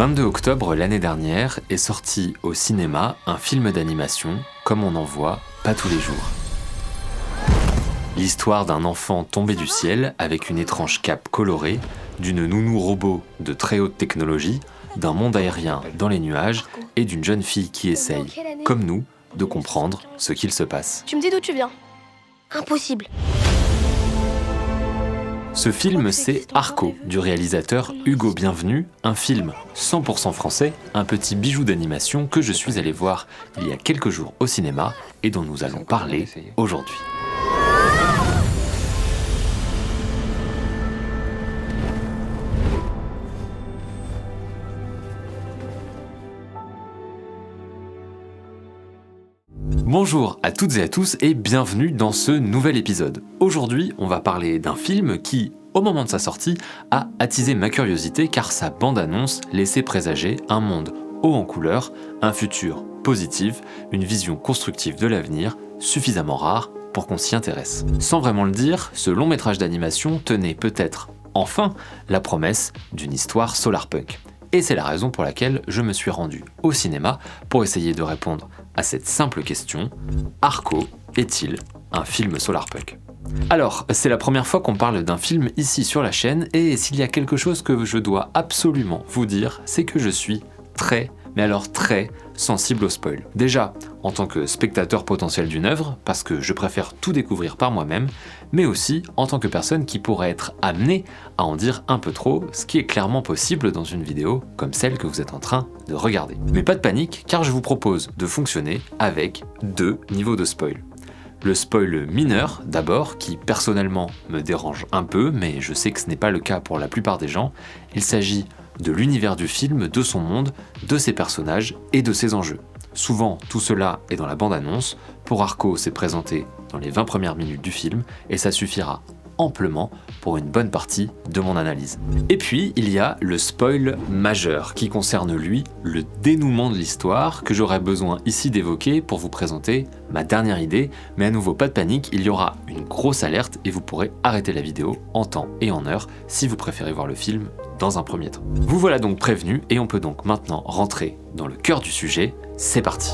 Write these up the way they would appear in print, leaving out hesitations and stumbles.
22 octobre l'année dernière est sorti au cinéma un film d'animation comme on n'en voit pas tous les jours. L'histoire d'un enfant tombé du ciel avec une étrange cape colorée, d'une nounou robot de très haute technologie, d'un monde aérien dans les nuages et d'une jeune fille qui essaye, comme nous, de comprendre ce qu'il se passe. Tu me dis d'où tu viens? Impossible. Ce film, c'est Arco, du réalisateur Hugo Bienvenu, un film 100% français, un petit bijou d'animation que je suis allé voir il y a quelques jours au cinéma et dont nous allons parler aujourd'hui. Bonjour à toutes et à tous et bienvenue dans ce nouvel épisode. Aujourd'hui, on va parler d'un film qui, au moment de sa sortie, a attisé ma curiosité car sa bande-annonce laissait présager un monde haut en couleurs, un futur positif, une vision constructive de l'avenir, suffisamment rare pour qu'on s'y intéresse. Sans vraiment le dire, ce long métrage d'animation tenait peut-être, enfin, la promesse d'une histoire solarpunk. Et c'est la raison pour laquelle je me suis rendu au cinéma pour essayer de répondre à cette simple question: Arco est-il un film solarpunk? Alors, c'est la première fois qu'on parle d'un film ici sur la chaîne, et s'il y a quelque chose que je dois absolument vous dire, c'est que je suis très sensible au spoil. Déjà, en tant que spectateur potentiel d'une œuvre, parce que je préfère tout découvrir par moi-même, mais aussi en tant que personne qui pourrait être amenée à en dire un peu trop, ce qui est clairement possible dans une vidéo comme celle que vous êtes en train de regarder. Mais pas de panique, car je vous propose de fonctionner avec deux niveaux de spoil. Le spoil mineur, d'abord, qui personnellement me dérange un peu, mais je sais que ce n'est pas le cas pour la plupart des gens. Il s'agit de l'univers du film, de son monde, de ses personnages et de ses enjeux. Souvent, tout cela est dans la bande-annonce. Pour Arco, c'est présenté dans les 20 premières minutes du film, et ça suffira amplement pour une bonne partie de mon analyse. Et puis, il y a le spoil majeur, qui concerne lui, le dénouement de l'histoire, que j'aurais besoin ici d'évoquer pour vous présenter ma dernière idée, mais à nouveau pas de panique, il y aura une grosse alerte et vous pourrez arrêter la vidéo en temps et en heure si vous préférez voir le film dans un premier temps. Vous voilà donc prévenus et on peut donc maintenant rentrer dans le cœur du sujet. C'est parti.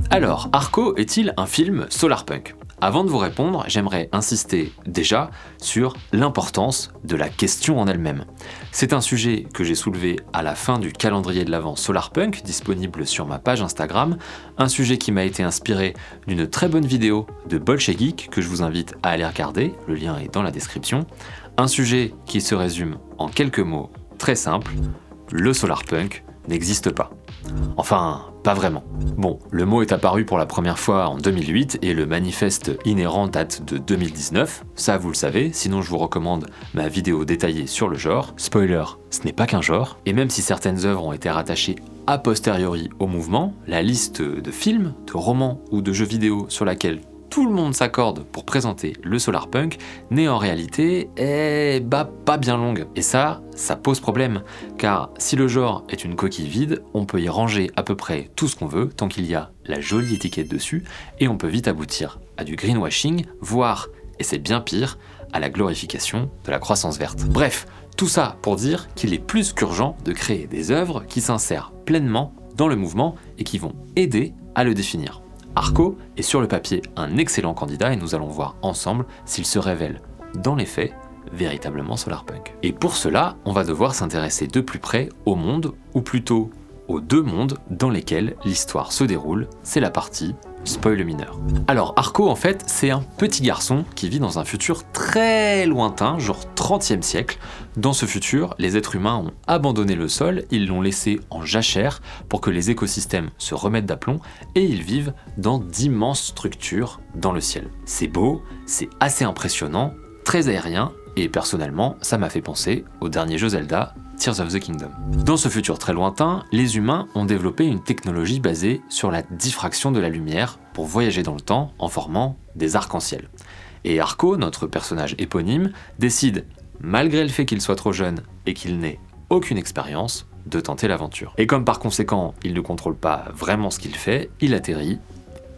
Alors, Arco est-il un film solarpunk? Avant de vous répondre, j'aimerais insister déjà sur l'importance de la question en elle-même. C'est un sujet que j'ai soulevé à la fin du calendrier de l'Avent Solarpunk, disponible sur ma page Instagram, un sujet qui m'a été inspiré d'une très bonne vidéo de Bolche Geek que je vous invite à aller regarder, le lien est dans la description, un sujet qui se résume en quelques mots très simples: le solarpunk n'existe pas. Enfin, pas vraiment. Bon, le mot est apparu pour la première fois en 2008 et le manifeste inhérent date de 2019, ça vous le savez, sinon je vous recommande ma vidéo détaillée sur le genre. Spoiler, ce n'est pas qu'un genre, et même si certaines œuvres ont été rattachées a posteriori au mouvement, la liste de films, de romans ou de jeux vidéo sur laquelle tout le monde s'accorde pour présenter le solarpunk n'est en réalité pas bien longue. Et ça pose problème, car si le genre est une coquille vide, on peut y ranger à peu près tout ce qu'on veut tant qu'il y a la jolie étiquette dessus, et on peut vite aboutir à du greenwashing, voire, et c'est bien pire, à la glorification de la croissance verte. Bref, tout ça pour dire qu'il est plus qu'urgent de créer des œuvres qui s'insèrent pleinement dans le mouvement et qui vont aider à le définir. Arco est sur le papier un excellent candidat et nous allons voir ensemble s'il se révèle, dans les faits, véritablement solarpunk. Et pour cela, on va devoir s'intéresser de plus près au monde, ou plutôt aux deux mondes dans lesquels l'histoire se déroule, c'est la partie spoil mineur. Alors Arco en fait, c'est un petit garçon qui vit dans un futur très lointain, genre 30e siècle. Dans ce futur, les êtres humains ont abandonné le sol, ils l'ont laissé en jachère pour que les écosystèmes se remettent d'aplomb et ils vivent dans d'immenses structures dans le ciel. C'est beau, c'est assez impressionnant, très aérien, et personnellement, ça m'a fait penser au dernier jeu Zelda, Tears of the Kingdom. Dans ce futur très lointain, les humains ont développé une technologie basée sur la diffraction de la lumière pour voyager dans le temps en formant des arcs-en-ciel. Et Arco, notre personnage éponyme, décide, malgré le fait qu'il soit trop jeune et qu'il n'ait aucune expérience, de tenter l'aventure. Et comme par conséquent, il ne contrôle pas vraiment ce qu'il fait, il atterrit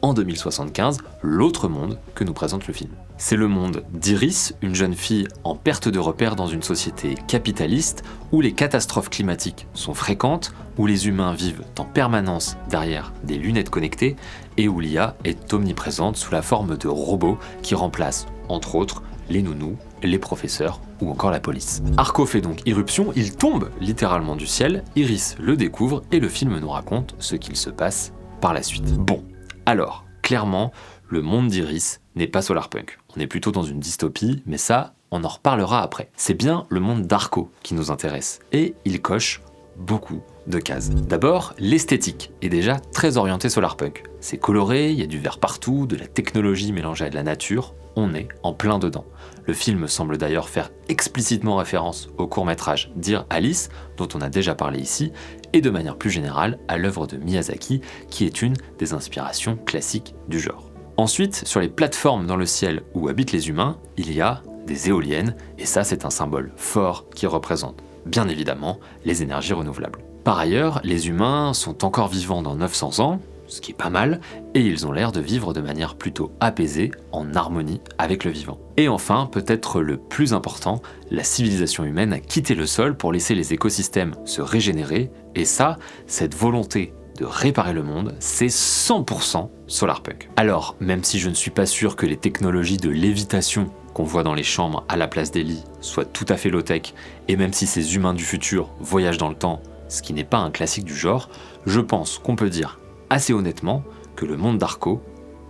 en 2075, l'autre monde que nous présente le film. C'est le monde d'Iris, une jeune fille en perte de repère dans une société capitaliste où les catastrophes climatiques sont fréquentes, où les humains vivent en permanence derrière des lunettes connectées et où l'IA est omniprésente sous la forme de robots qui remplacent, entre autres, les nounous, les professeurs ou encore la police. Arco fait donc irruption, il tombe littéralement du ciel, Iris le découvre et le film nous raconte ce qu'il se passe par la suite. Bon, alors, clairement, le monde d'Iris n'est pas Solarpunk. On est plutôt dans une dystopie, mais ça, on en reparlera après. C'est bien le monde d'Arco qui nous intéresse, et il coche beaucoup de cases. D'abord, l'esthétique est déjà très orientée Solarpunk. C'est coloré, il y a du vert partout, de la technologie mélangée à de la nature, on est en plein dedans. Le film semble d'ailleurs faire explicitement référence au court-métrage Dear Alice, dont on a déjà parlé ici, et de manière plus générale à l'œuvre de Miyazaki, qui est une des inspirations classiques du genre. Ensuite, sur les plateformes dans le ciel où habitent les humains, il y a des éoliennes, et ça c'est un symbole fort qui représente, bien évidemment, les énergies renouvelables. Par ailleurs, les humains sont encore vivants dans 900 ans, ce qui est pas mal, et ils ont l'air de vivre de manière plutôt apaisée, en harmonie avec le vivant. Et enfin, peut-être le plus important, la civilisation humaine a quitté le sol pour laisser les écosystèmes se régénérer, et ça, cette volonté de réparer le monde, c'est 100% Solarpunk. Alors, même si je ne suis pas sûr que les technologies de lévitation qu'on voit dans les chambres à la place des lits soient tout à fait low-tech, et même si ces humains du futur voyagent dans le temps, ce qui n'est pas un classique du genre, je pense qu'on peut dire assez honnêtement que le monde d'Arco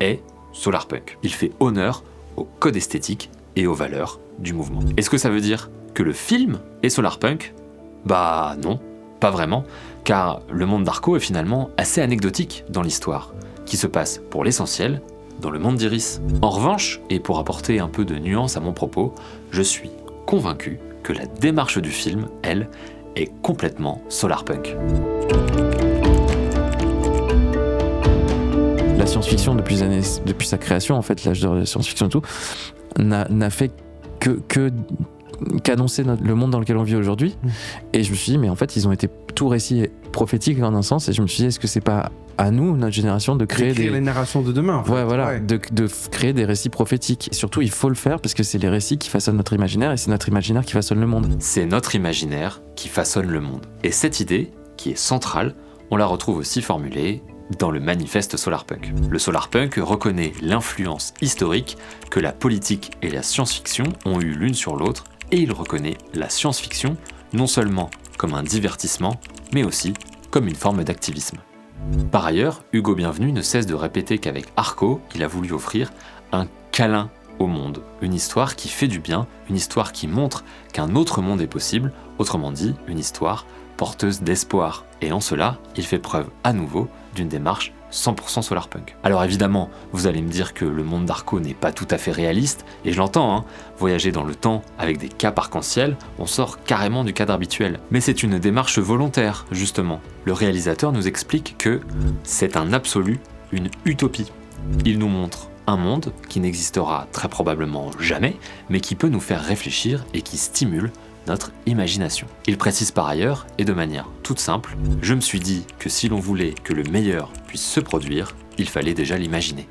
est Solarpunk. Il fait honneur au code esthétique et aux valeurs du mouvement. Est-ce que ça veut dire que le film est Solarpunk ? Bah non, pas vraiment, car le monde d'Arco est finalement assez anecdotique dans l'histoire, qui se passe pour l'essentiel dans le monde d'Iris. En revanche, et pour apporter un peu de nuance à mon propos, je suis convaincu que la démarche du film, elle, est complètement Solarpunk. La science-fiction, depuis sa création, en fait, l'âge de la science-fiction et tout, n'a fait qu'annoncer le monde dans lequel on vit aujourd'hui. Et je me suis dit, mais en fait, ils ont été tout récits prophétiques en un sens, et je me suis dit, est-ce que c'est pas à nous, notre génération, de créer les narrations de demain, en fait. Ouais. De créer des récits prophétiques. Et surtout, il faut le faire parce que c'est les récits qui façonnent notre imaginaire, et c'est notre imaginaire qui façonne le monde. C'est notre imaginaire qui façonne le monde. Et cette idée, qui est centrale, on la retrouve aussi formulée dans le manifeste Solarpunk. Le Solarpunk reconnaît l'influence historique que la politique et la science-fiction ont eue l'une sur l'autre, et il reconnaît la science-fiction non seulement comme un divertissement, mais aussi comme une forme d'activisme. Par ailleurs, Hugo Bienvenu ne cesse de répéter qu'avec Arco, il a voulu offrir un câlin au monde, une histoire qui fait du bien, une histoire qui montre qu'un autre monde est possible, autrement dit, une histoire porteuse d'espoir. Et en cela, il fait preuve à nouveau d'une démarche 100% Solarpunk. Alors évidemment, vous allez me dire que le monde d'Arco n'est pas tout à fait réaliste, et je l'entends, voyager dans le temps avec des capes arc-en-ciel, on sort carrément du cadre habituel. Mais c'est une démarche volontaire, justement. Le réalisateur nous explique que c'est un absolu, une utopie. Il nous montre un monde qui n'existera très probablement jamais, mais qui peut nous faire réfléchir et qui stimule notre imagination. Il précise par ailleurs, et de manière toute simple, je me suis dit que si l'on voulait que le meilleur puisse se produire, il fallait déjà l'imaginer.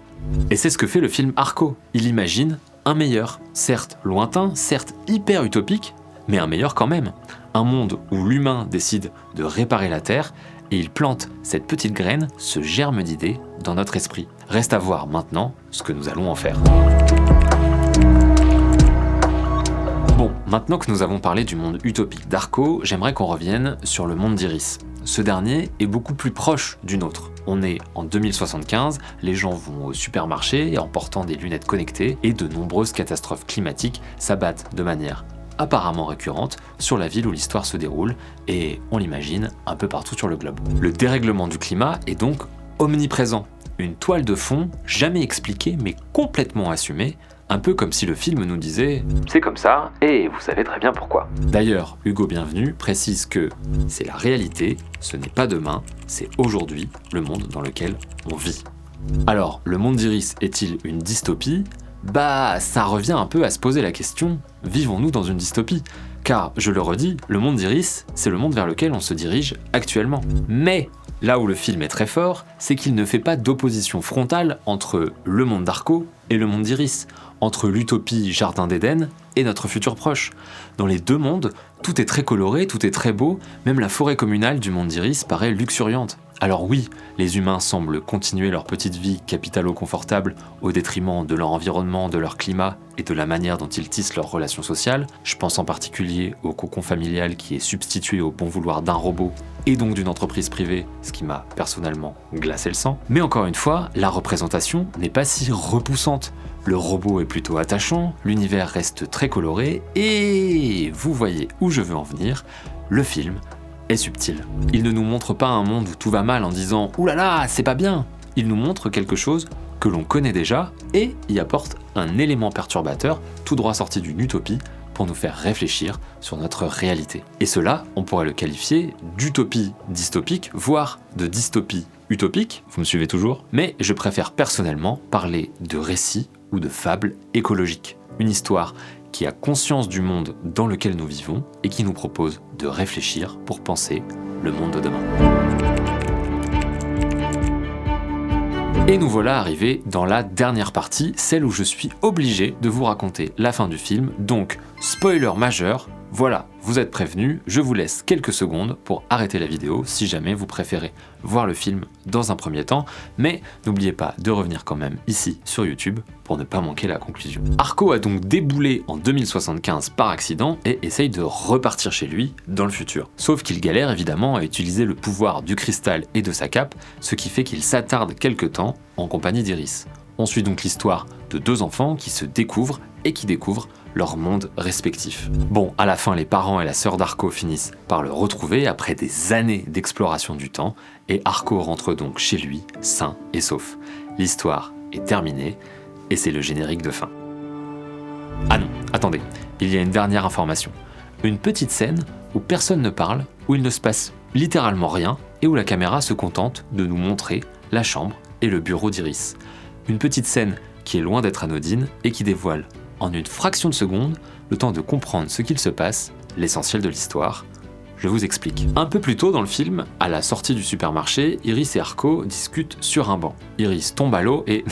Et c'est ce que fait le film Arco. Il imagine un meilleur, certes lointain, certes hyper utopique, mais un meilleur quand même. Un monde où l'humain décide de réparer la Terre, et il plante cette petite graine, ce germe d'idée dans notre esprit. Reste à voir maintenant ce que nous allons en faire. Bon, maintenant que nous avons parlé du monde utopique d'Arco, j'aimerais qu'on revienne sur le monde d'Iris. Ce dernier est beaucoup plus proche du nôtre. On est en 2075, les gens vont au supermarché en portant des lunettes connectées et de nombreuses catastrophes climatiques s'abattent de manière apparemment récurrente sur la ville où l'histoire se déroule et, on l'imagine, un peu partout sur le globe. Le dérèglement du climat est donc omniprésent. Une toile de fond jamais expliquée mais complètement assumée, un peu comme si le film nous disait « c'est comme ça, et vous savez très bien pourquoi ». D'ailleurs, Hugo Bienvenu précise que c'est la réalité, ce n'est pas demain, c'est aujourd'hui le monde dans lequel on vit. Alors, le monde d'Iris est-il une dystopie ? Bah, ça revient un peu à se poser la question, vivons-nous dans une dystopie ? Car, je le redis, le monde d'Iris, c'est le monde vers lequel on se dirige actuellement. Mais, Là où le film est très fort, c'est qu'il ne fait pas d'opposition frontale entre le monde d'Arco et le monde d'Iris, entre l'utopie Jardin d'Éden et notre futur proche. Dans les deux mondes, tout est très coloré, tout est très beau, même la forêt communale du monde d'Iris paraît luxuriante. Alors oui, les humains semblent continuer leur petite vie capitalo-confortable au détriment de leur environnement, de leur climat et de la manière dont ils tissent leurs relations sociales. Je pense en particulier au cocon familial qui est substitué au bon vouloir d'un robot et donc d'une entreprise privée, ce qui m'a personnellement glacé le sang. Mais encore une fois, la représentation n'est pas si repoussante. Le robot est plutôt attachant, l'univers reste très coloré et vous voyez où je veux en venir, le film est subtil. Il ne nous montre pas un monde où tout va mal en disant « Ouh là là, c'est pas bien !» Il nous montre quelque chose que l'on connaît déjà et y apporte un élément perturbateur tout droit sorti d'une utopie pour nous faire réfléchir sur notre réalité. Et cela, on pourrait le qualifier d'utopie dystopique, voire de dystopie utopique, vous me suivez toujours? Mais je préfère personnellement parler de récit ou de fable écologique. Une histoire qui a conscience du monde dans lequel nous vivons et qui nous propose de réfléchir pour penser le monde de demain. Et nous voilà arrivés dans la dernière partie, celle où je suis obligé de vous raconter la fin du film, donc spoiler majeur. Voilà, vous êtes prévenus, je vous laisse quelques secondes pour arrêter la vidéo si jamais vous préférez voir le film dans un premier temps, mais n'oubliez pas de revenir quand même ici sur YouTube pour ne pas manquer la conclusion. Arco a donc déboulé en 2075 par accident et essaye de repartir chez lui dans le futur. Sauf qu'il galère évidemment à utiliser le pouvoir du cristal et de sa cape, ce qui fait qu'il s'attarde quelque temps en compagnie d'Iris. On suit donc l'histoire de deux enfants qui se découvrent et qui découvrent leur monde respectif. Bon, à la fin, les parents et la sœur d'Arco finissent par le retrouver après des années d'exploration du temps, et Arco rentre donc chez lui, sain et sauf. L'histoire est terminée, et c'est le générique de fin. Ah non, attendez, il y a une dernière information. Une petite scène où personne ne parle, où il ne se passe littéralement rien, et où la caméra se contente de nous montrer la chambre et le bureau d'Iris. Une petite scène qui est loin d'être anodine et qui dévoile en une fraction de seconde le temps de comprendre ce qu'il se passe, l'essentiel de l'histoire. Je vous explique. Un peu plus tôt dans le film, à la sortie du supermarché, Iris et Arco discutent sur un banc. Iris tombe à l'eau et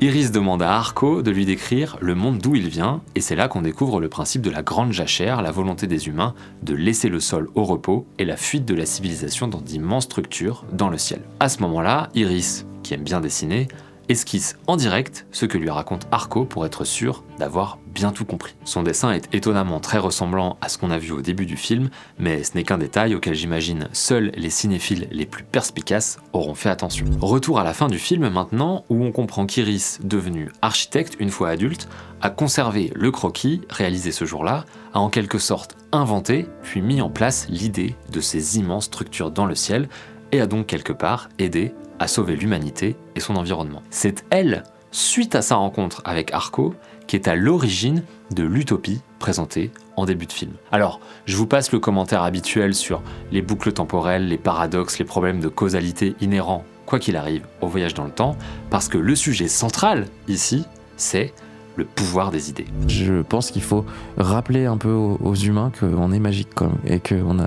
Iris demande à Arco de lui décrire le monde d'où il vient, et c'est là qu'on découvre le principe de la grande jachère, la volonté des humains de laisser le sol au repos et la fuite de la civilisation dans d'immenses structures dans le ciel. À ce moment-là, Iris, qui aime bien dessiner, esquisse en direct ce que lui raconte Arco pour être sûr d'avoir bien tout compris. Son dessin est étonnamment très ressemblant à ce qu'on a vu au début du film, mais ce n'est qu'un détail auquel j'imagine seuls les cinéphiles les plus perspicaces auront fait attention. Retour à la fin du film maintenant, où on comprend qu'Iris, devenue architecte une fois adulte, a conservé le croquis réalisé ce jour-là, a en quelque sorte inventé puis mis en place l'idée de ces immenses structures dans le ciel, et a donc quelque part aidé à sauver l'humanité et son environnement. C'est elle, suite à sa rencontre avec Arco, qui est à l'origine de l'utopie présentée en début de film. Alors, je vous passe le commentaire habituel sur les boucles temporelles, les paradoxes, les problèmes de causalité inhérents, quoi qu'il arrive, au voyage dans le temps, parce que le sujet central, ici, c'est le pouvoir des idées. Je pense qu'il faut rappeler un peu aux humains qu'on est magique quand même, et qu'on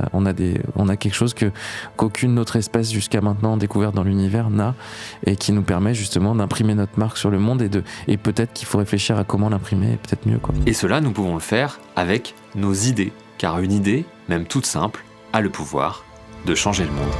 a quelque chose qu'aucune autre espèce jusqu'à maintenant découverte dans l'univers n'a, et qui nous permet justement d'imprimer notre marque sur le monde, et peut-être qu'il faut réfléchir à comment l'imprimer, peut-être mieux, quoi. Et cela, nous pouvons le faire avec nos idées, car une idée, même toute simple, a le pouvoir de changer le monde.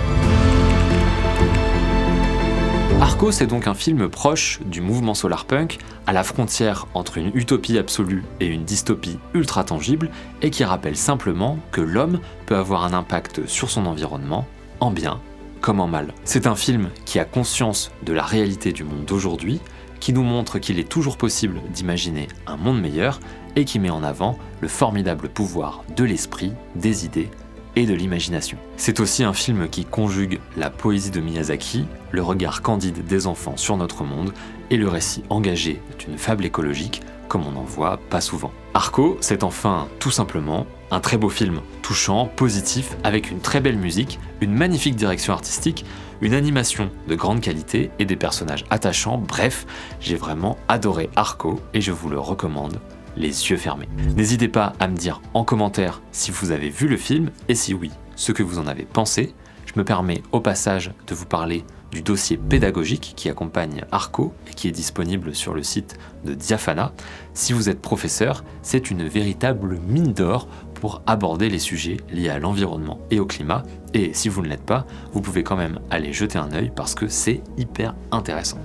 Arco, c'est donc un film proche du mouvement solarpunk, à la frontière entre une utopie absolue et une dystopie ultra tangible, et qui rappelle simplement que l'homme peut avoir un impact sur son environnement, en bien comme en mal. C'est un film qui a conscience de la réalité du monde d'aujourd'hui, qui nous montre qu'il est toujours possible d'imaginer un monde meilleur, et qui met en avant le formidable pouvoir de l'esprit, des idées et de l'imagination. C'est aussi un film qui conjugue la poésie de Miyazaki, le regard candide des enfants sur notre monde et le récit engagé d'une fable écologique comme on n'en voit pas souvent. Arco, c'est enfin tout simplement un très beau film, touchant, positif, avec une très belle musique, une magnifique direction artistique, une animation de grande qualité et des personnages attachants. Bref, j'ai vraiment adoré Arco et je vous le recommande les yeux fermés. N'hésitez pas à me dire en commentaire si vous avez vu le film et si oui, ce que vous en avez pensé. Je Je me permets au passage de vous parler du dossier pédagogique qui accompagne Arco et qui est disponible sur le site de Diafana. Si vous êtes professeur, c'est une véritable mine d'or pour aborder les sujets liés à l'environnement et au climat. Et si vous ne l'êtes pas, vous pouvez quand même aller jeter un œil parce que c'est hyper intéressant.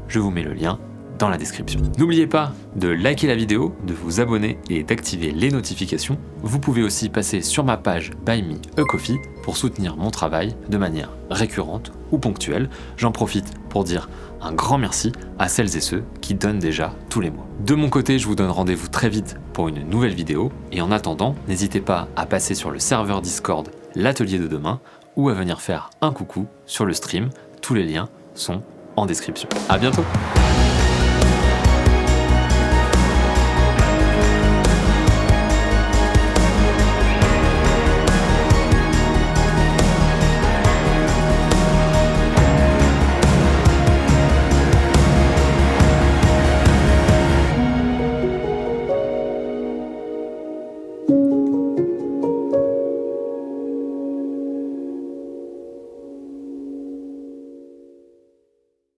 Je vous mets le lien dans la description. N'oubliez pas de liker la vidéo, de vous abonner et d'activer les notifications. Vous pouvez aussi passer sur ma page Buy Me a Coffee pour soutenir mon travail de manière récurrente ou ponctuelle. J'en profite pour dire un grand merci à celles et ceux qui donnent déjà tous les mois. De mon côté, je vous donne rendez-vous très vite pour une nouvelle vidéo et en attendant, n'hésitez pas à passer sur le serveur Discord l'atelier de demain ou à venir faire un coucou sur le stream. Tous les liens sont en description. À bientôt!